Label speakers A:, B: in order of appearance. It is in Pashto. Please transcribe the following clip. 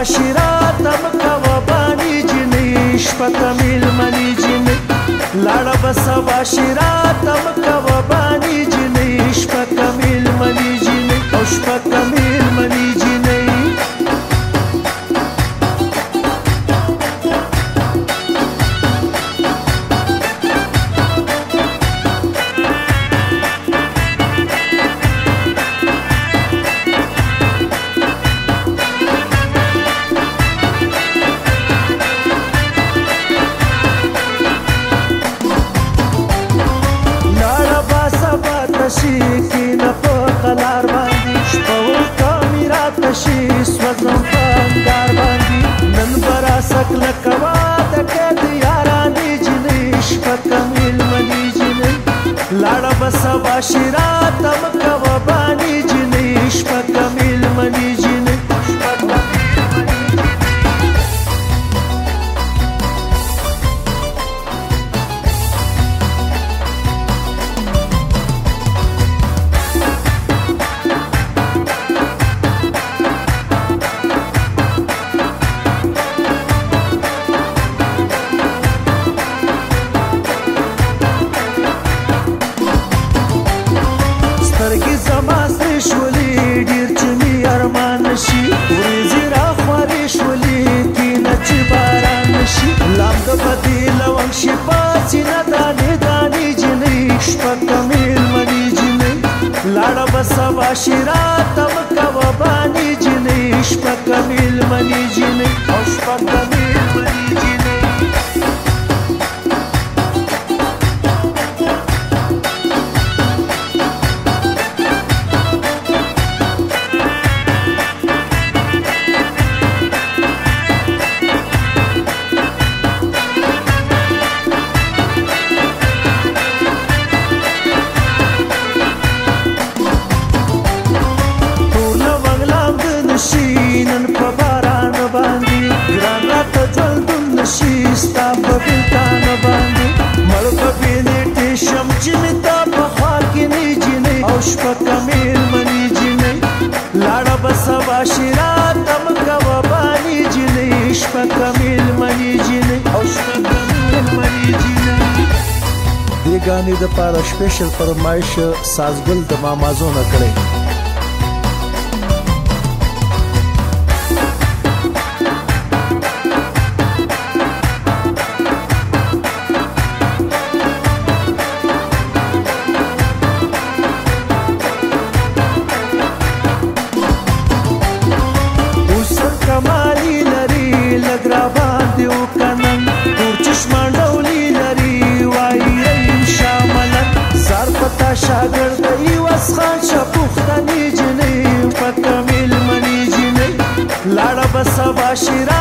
A: شیرات مکوا بانی جنی شپک میل منی جنی لاړه بسوا شیرات مکوا بانی جنی شپک میل منی جنی او شپک میل منی جنی شیکین په قلار باندې شپو کامیرا تشي سوځم په انګار باندې نن برا سکل کوا د کډ یارانې جنې شپک میل منی جنې لاړه بسوا شیرات مکوا بانی جنې شپک میل منی جنې سترګې زما سرې شولې ډېر چې مې ارمان نشي ورېځې راخورې شولې کینه چې باران نشي لام د بدې لونګ شي په سینه دانې دانې جنۍ شپک میل مني جنۍ لاړه بسوا شیرات مکوا بانې جنۍ شپک میل مني جنۍ او شپک میل مني جنۍ نن په باران باندې ګران راته ژوندون نشي ستا په بېلتان باندې مړ په بېنېټې شم چې مې تا په خوا کې نه جنۍ او شپک میل مني جنۍ لاړه بسوا شیرات مکوا بانې جنۍ شپک میل مني جنۍ او شپک میل مني جنۍ دې ګانې دپاره سپیشل فرمایش سازګل د مامازونه کړی کمالی لري لګرا باندې وکنن تور چشمان ډولی لري وای ریم شاملن زار پتا شاګرد ایواس خان شپختنی جنې پک میل منی جنې لاړه بسوا شیرا